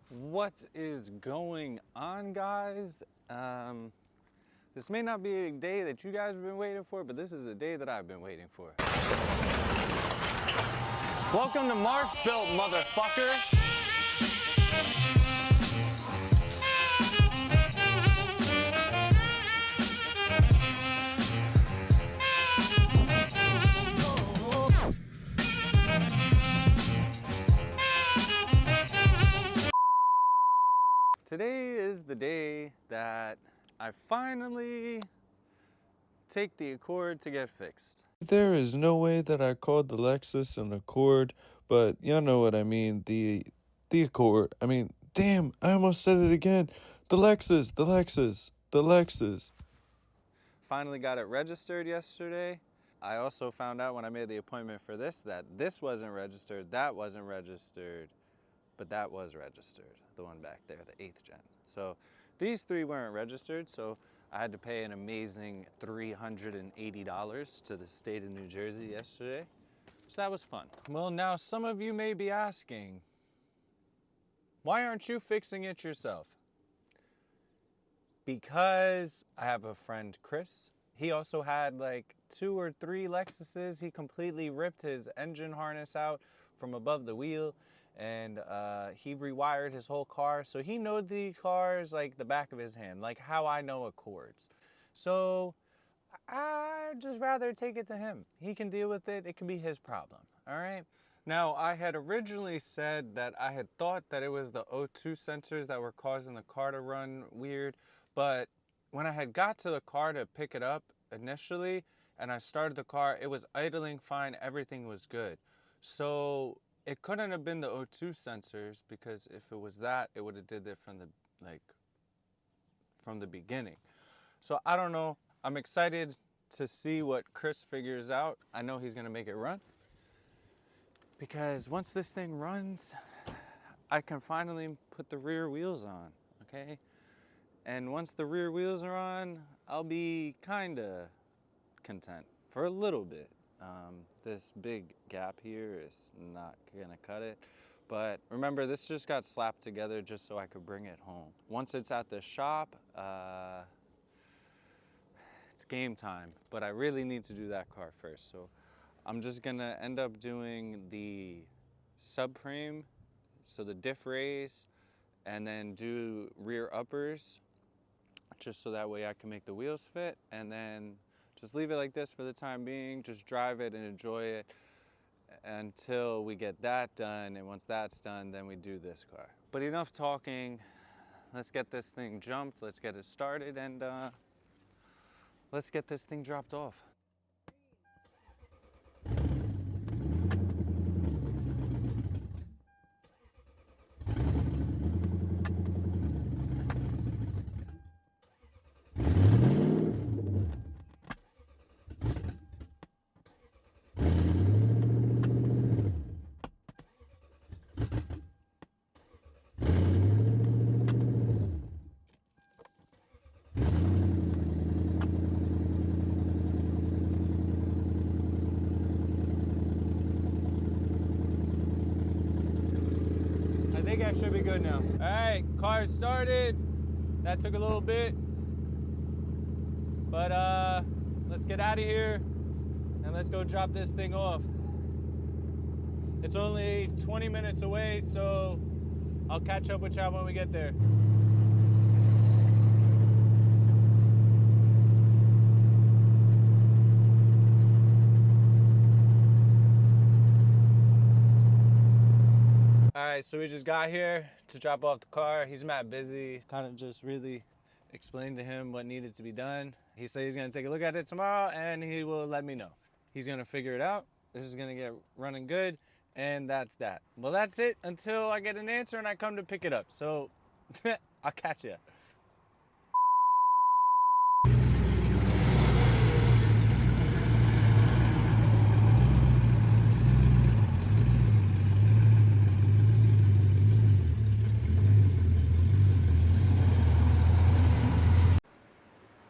What is going on, guys? This may not be a day that you guys have been waiting for, but this is a day that I've been waiting for. Welcome to Marshbuilt, motherfucker! Today is the day that I finally take the Accord to get fixed. There is no way that I called the Lexus an Accord, but y'all know what I mean, the Accord. I mean, damn, I almost said it again. The Lexus. Finally got it registered yesterday. I also found out when I made the appointment for this that this wasn't registered, that wasn't registered, but that was registered, the one back there, the 8th gen. So these three weren't registered, so I had to pay an amazing $380 to the state of New Jersey yesterday. So that was fun. Well, now some of you may be asking, why aren't you fixing it yourself? Because I have a friend, Chris. He also had like 2 or 3 Lexuses. He completely ripped his engine harness out from above the wheel, and he rewired his whole car. So he knows the cars like the back of his hand, like how I know Accords. So I'd just rather take it to him. He can deal with it. It can be his problem, all right? Now, I had originally said that I had thought that it was the O2 sensors that were causing the car to run weird, but when I had got to the car to pick it up initially, and I started the car, it was idling fine, everything was good. So it couldn't have been the O2 sensors, because if it was that, it would have did it from the beginning. So I don't know. I'm excited to see what Chris figures out. I know he's gonna make it run, because once this thing runs, I can finally put the rear wheels on, okay? And once the rear wheels are on, I'll be kinda content for a little bit. This big gap here is not gonna cut it. But remember, this just got slapped together just so I could bring it home. Once it's at the shop, it's game time. But I really need to do that car first. So I'm just gonna end up doing the subframe, so the diff raise, and then do rear uppers, just so that way I can make the wheels fit, and then just leave it like this for the time being. Just drive it and enjoy it until we get that done, and once that's done, then we do this car. But enough talking. Let's get this thing jumped, let's get it started, and let's get this thing dropped off. I think I should be good now. All right, car started. That took a little bit, but let's get out of here and let's go drop this thing off. It's only 20 minutes away, so I'll catch up with y'all when we get there. All right, so we just got here to drop off the car. He's mad busy. Kind of just really explained to him what needed to be done. He said he's gonna take a look at it tomorrow and he will let me know. He's gonna figure it out. This is gonna get running good, and that's that. Well, that's it until I get an answer and I come to pick it up. So I'll catch ya.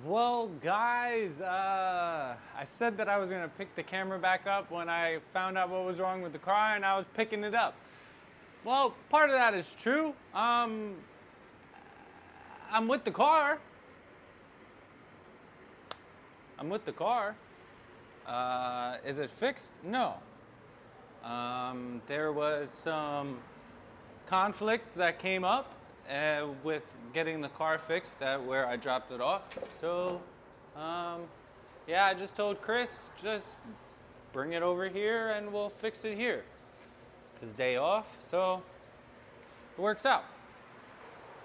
Well, guys, I said that I was gonna pick the camera back up when I found out what was wrong with the car, and I was picking it up. Well, part of that is true. I'm with the car. I'm with the car. Is it fixed? No. There was some conflict that came up with getting the car fixed at where I dropped it off. So, yeah, I just told Chris, just bring it over here and we'll fix it here. It's his day off, so it works out.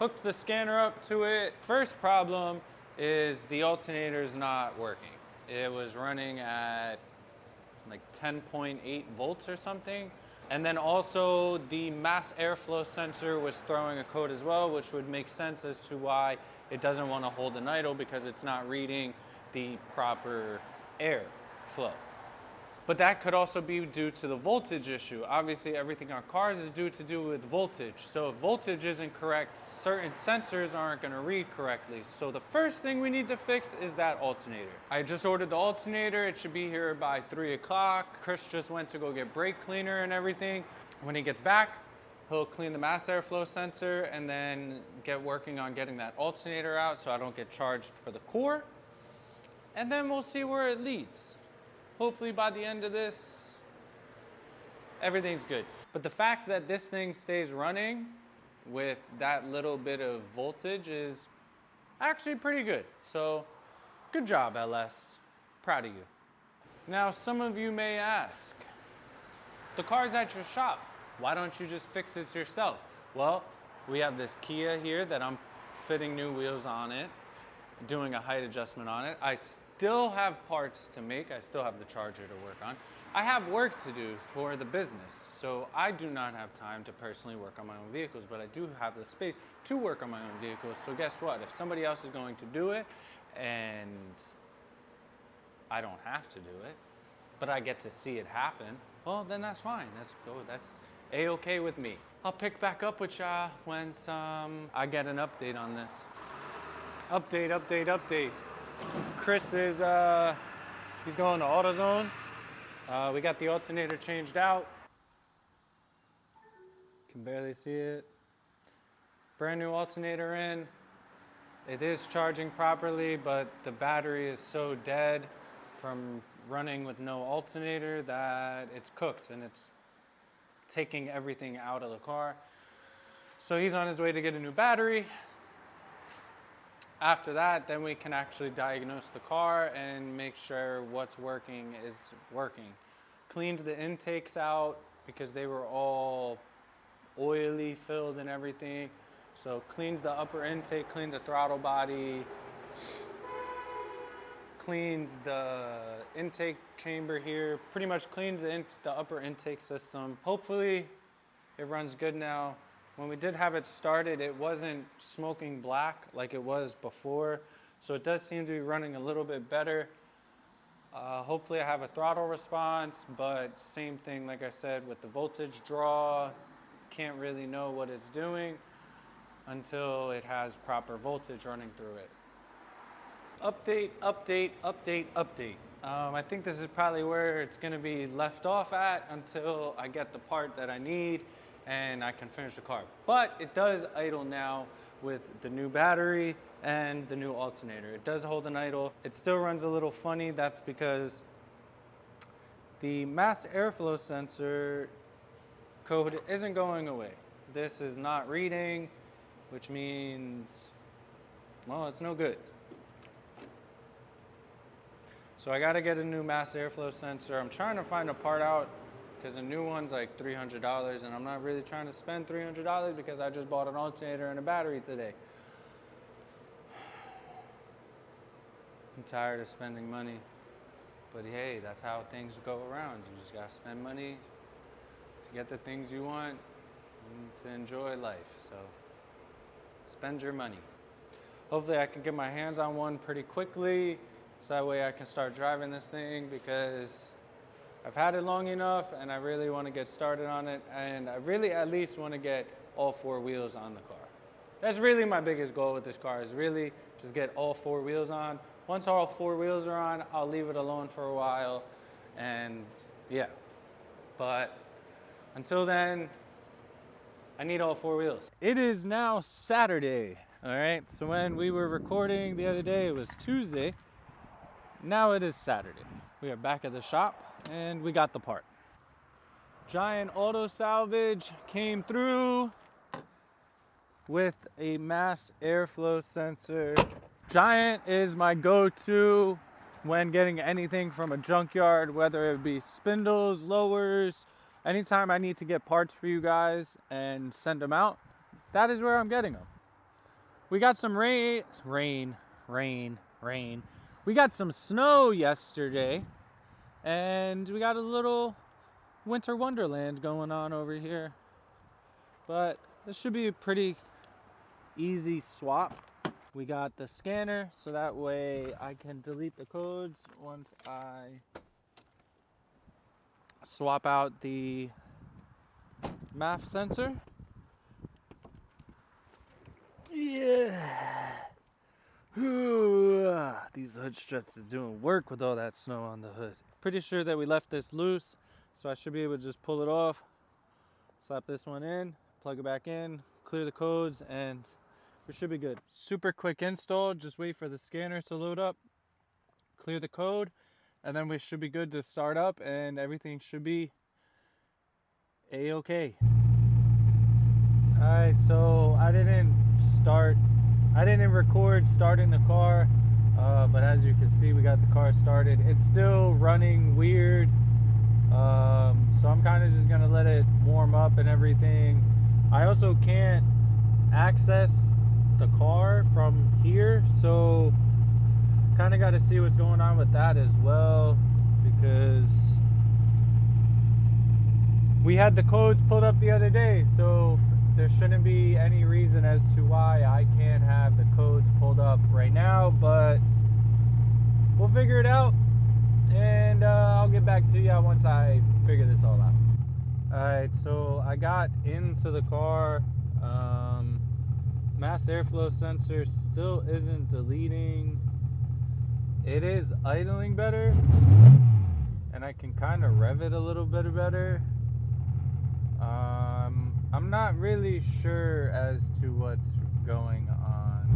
Hooked the scanner up to it. First problem is the alternator is not working. It was running at like 10.8 volts or something. And then also the mass airflow sensor was throwing a code as well, which would make sense as to why it doesn't want to hold an idle, because it's not reading the proper air flow. But that could also be due to the voltage issue. Obviously, everything on cars is due with voltage. So if voltage isn't correct, certain sensors aren't going to read correctly. So the first thing we need to fix is that alternator. I just ordered the alternator. It should be here by 3 o'clock. Chris just went to go get brake cleaner and everything. When he gets back, he'll clean the mass airflow sensor and then get working on getting that alternator out so I don't get charged for the core. And then we'll see where it leads. Hopefully by the end of this, everything's good. But the fact that this thing stays running with that little bit of voltage is actually pretty good. So good job, LS. Proud of you. Now, some of you may ask, the car's at your shop. Why don't you just fix it yourself? Well, we have this Kia here that I'm fitting new wheels on it, doing a height adjustment on it. I still have parts to make. I still have the charger to work on. I have work to do for the business, so I do not have time to personally work on my own vehicles, but I do have the space to work on my own vehicles. So guess what? If somebody else is going to do it and I don't have to do it, but I get to see it happen, well, then that's fine. That's good. That's A-okay with me. I'll pick back up with y'all once I get an update on this. Update. Chris is, he's going to AutoZone. We got the alternator changed out. Can barely see it. Brand new alternator in. It is charging properly, but the battery is so dead from running with no alternator that it's cooked and it's taking everything out of the car. So he's on his way to get a new battery. After that, then we can actually diagnose the car and make sure what's working is working. Cleaned the intakes out because they were all oily filled and everything. So cleans the upper intake, cleaned the throttle body, cleaned the intake chamber here, pretty much cleaned the upper intake system. Hopefully it runs good now. When we did have it started, it wasn't smoking black like it was before. So it does seem to be running a little bit better. Hopefully I have a throttle response, but same thing, like I said, with the voltage draw, can't really know what it's doing until it has proper voltage running through it. Update. I think this is probably where it's gonna be left off at until I get the part that I need and I can finish the car. But it does idle now with the new battery and the new alternator. It does hold an idle. It still runs a little funny. That's because the mass airflow sensor code isn't going away. This is not reading, which means, well, it's no good. So I gotta get a new mass airflow sensor. I'm trying to find a part out because a new one's like $300 and I'm not really trying to spend $300 because I just bought an alternator and a battery today. I'm tired of spending money, but hey, that's how things go around. You just gotta spend money to get the things you want and to enjoy life. So spend your money. Hopefully I can get my hands on one pretty quickly so that way I can start driving this thing because I've had it long enough and I really want to get started on it, and I really at least want to get all 4 wheels on the car. That's really my biggest goal with this car, is really just get all 4 wheels on. Once all 4 wheels are on, I'll leave it alone for a while, and yeah. But until then, I need all four wheels. It is now Saturday, all right? So when we were recording the other day, it was Tuesday. Now it is Saturday. We are back at the shop and we got the part. Giant Auto Salvage came through with a mass airflow sensor. Giant is my go-to when getting anything from a junkyard, whether it be spindles, lowers, anytime I need to get parts for you guys and send them out, that is where I'm getting them. We got some rain. We got some snow yesterday, and we got a little winter wonderland going on over here. But this should be a pretty easy swap. We got the scanner, so that way I can delete the codes once I swap out the MAF sensor. Yeah. These hood struts is doing work with all that snow on the hood. Pretty sure that we left this loose, so I should be able to just pull it off, slap this one in, plug it back in, clear the codes, and we should be good. Super quick install. Just wait for the scanner to load up, clear the code, and then we should be good to start up, and everything should be a-okay. Alright, so I didn't record starting the car, but as you can see, we got the car started. It's still running weird, so I'm kind of just gonna let it warm up and everything. I also can't access the car from here, so kind of got to see what's going on with that as well, because we had the codes pulled up the other day, so there shouldn't be any reason as to why I can't have the codes pulled up right now, but we'll figure it out, and I'll get back to you once I figure this all out. Alright, so I got into the car. Mass airflow sensor still isn't deleting. It is idling better, and I can kind of rev it a little bit better. I'm not really sure as to what's going on.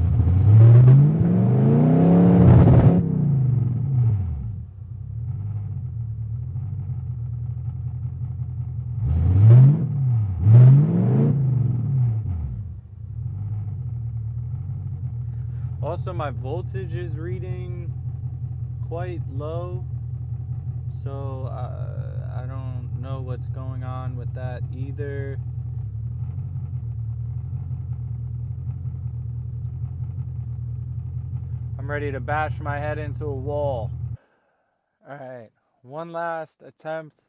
Also, my voltage is reading quite low, so I don't know what's going on with that either. I'm ready to bash my head into a wall. Alright, one last attempt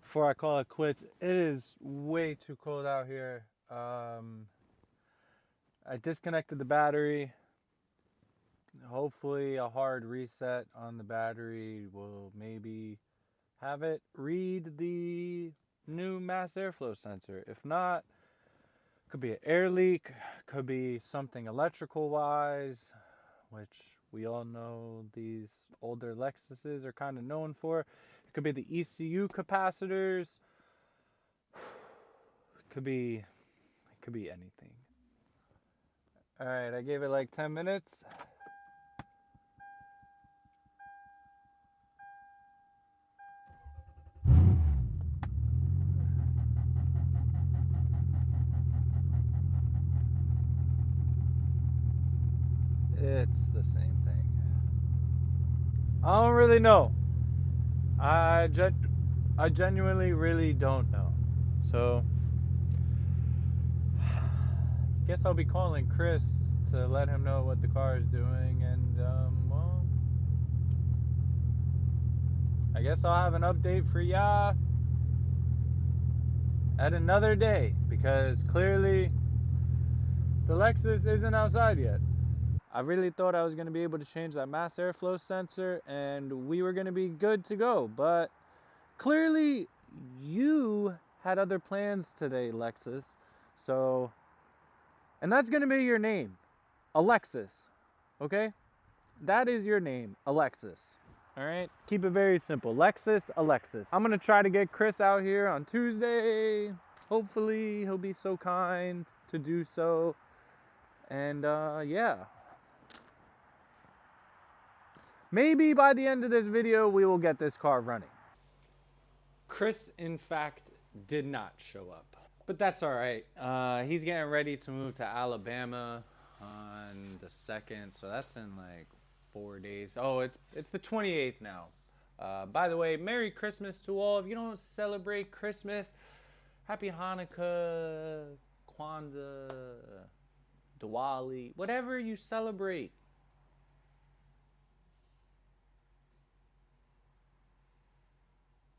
before I call it quits. It is way too cold out here. I disconnected the battery. Hopefully a hard reset on the battery will maybe have it read the new mass airflow sensor. If not, could be an air leak, could be something electrical wise, which we all know these older Lexuses are kind of known for. It could be the ECU capacitors. It could be anything. All right, I gave it like 10 minutes. It's the same thing. I don't really know. I genuinely really don't know. So guess I'll be calling Chris to let him know what the car is doing, and well, I guess I'll have an update for ya at another day, because clearly the Lexus isn't outside yet. I really thought I was going to be able to change that mass airflow sensor and we were going to be good to go, but clearly you had other plans today, Lexus. So, and that's going to be your name, Alexis, okay? That is your name, Alexis, all right? Keep it very simple, Lexus, Alexis. I'm going to try to get Chris out here on Tuesday. hopefully he'll be so kind to do so. And yeah. Maybe by the end of this video, we will get this car running. Chris, in fact, did not show up. But that's all right. He's getting ready to move to Alabama on the 2nd. So that's in like 4 days. Oh, it's the 28th now. By the way, Merry Christmas to all. If you don't celebrate Christmas, Happy Hanukkah, Kwanzaa, Diwali, whatever you celebrate.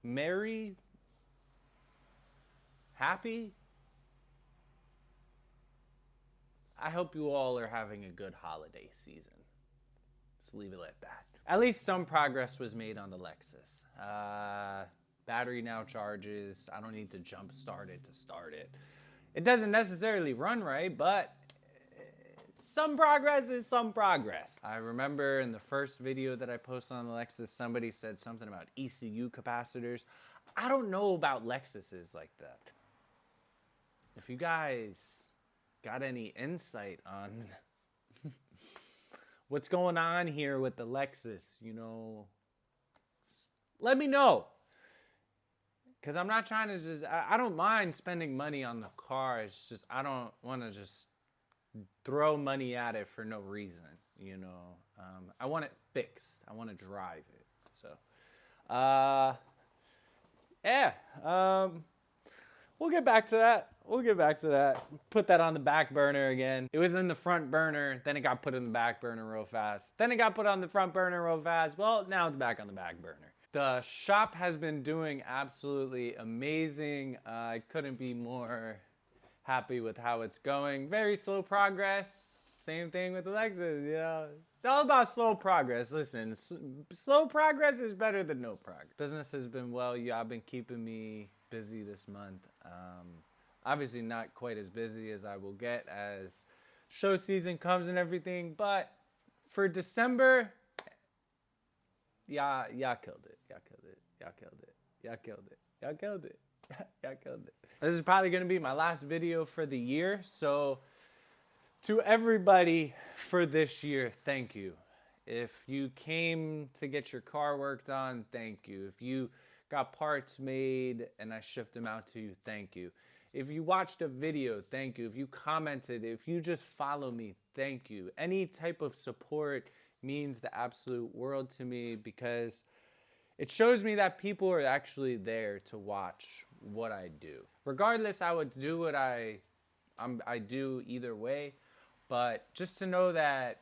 Merry, happy. I hope you all are having a good holiday season. Let's leave it at that. At least some progress was made on the Lexus. Battery now charges. I don't need to jump start it to start it. It doesn't necessarily run right, but some progress is some progress. I remember in the first video that I posted on the Lexus, somebody said something about ECU capacitors. I don't know about Lexuses like that. If you guys got any insight on what's going on here with the Lexus, you know, let me know. Because I'm not trying to just, I don't mind spending money on the car. It's just, I don't want to just throw money at it for no reason, you know. I want it fixed. I want to drive it. So, yeah. We'll get back to that. Put that on the back burner again. It was in the front burner. Then it got put in the back burner real fast. Then it got put on the front burner real fast. Well, now it's back on the back burner. The shop has been doing absolutely amazing. I couldn't be more happy with how it's going. Very slow progress. Same thing with the Lexus, you know. It's all about slow progress. Listen, slow progress is better than no progress. Business has been well. Y'all been keeping me busy this month. Obviously not quite as busy as I will get as show season comes and everything, but for December, y'all killed it. This is probably going to be my last video for the year. So to everybody for this year, thank you. If you came to get your car worked on, thank you. If you got parts made and I shipped them out to you, thank you. If you watched a video, thank you. If you commented, if you just follow me, thank you. Any type of support means the absolute world to me because it shows me that people are actually there to watch what I do. Regardless, I would do what I do either way, but just to know that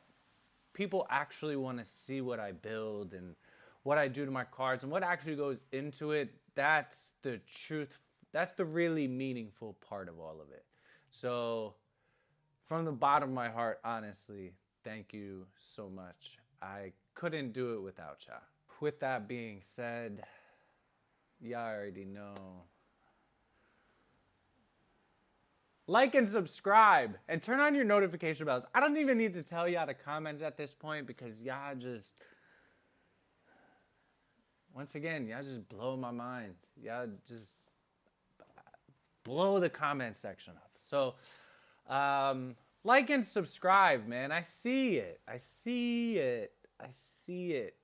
people actually want to see what I build and what I do to my cars and what actually goes into it, that's the truth. That's the really meaningful part of all of it. So from the bottom of my heart, honestly, thank you so much. I couldn't do it without y'all. With that being said, y'all already know. Like and subscribe and turn on your notification bells. I don't even need to tell y'all to comment at this point because y'all just, once again, y'all just blow my mind. Y'all just blow the comment section up. So, like and subscribe, man. I see it.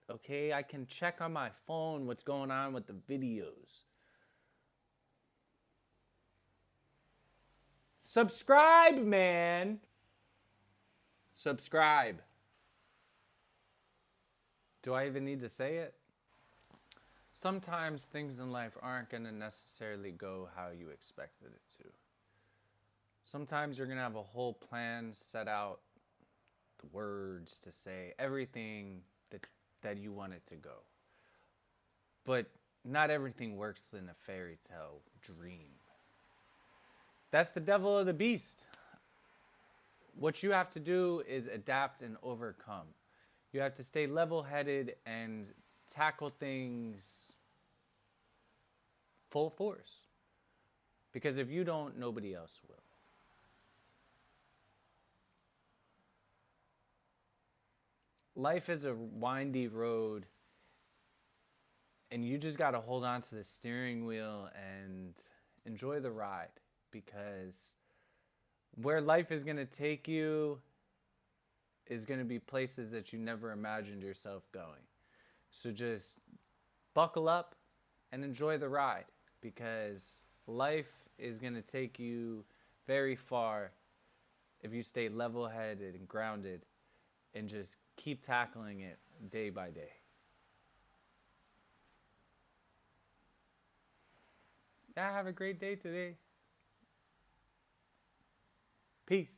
Okay, I can check on my phone what's going on with the videos. Subscribe, man. Subscribe. Do I even need to say it? Sometimes things in life aren't going to necessarily go how you expected it to. Sometimes you're going to have a whole plan set out, the words to say, everything that you want it to go. But not everything works in a fairy tale dream. That's the devil of the beast. What you have to do is adapt and overcome. You have to stay level-headed and tackle things full force. Because if you don't, nobody else will. Life is a windy road, and you just got to hold on to the steering wheel and enjoy the ride. because where life is going to take you is going to be places that you never imagined yourself going. So just buckle up and enjoy the ride, because life is going to take you very far if you stay level-headed and grounded and just keep tackling it day by day. Yeah, have a great day today. Peace.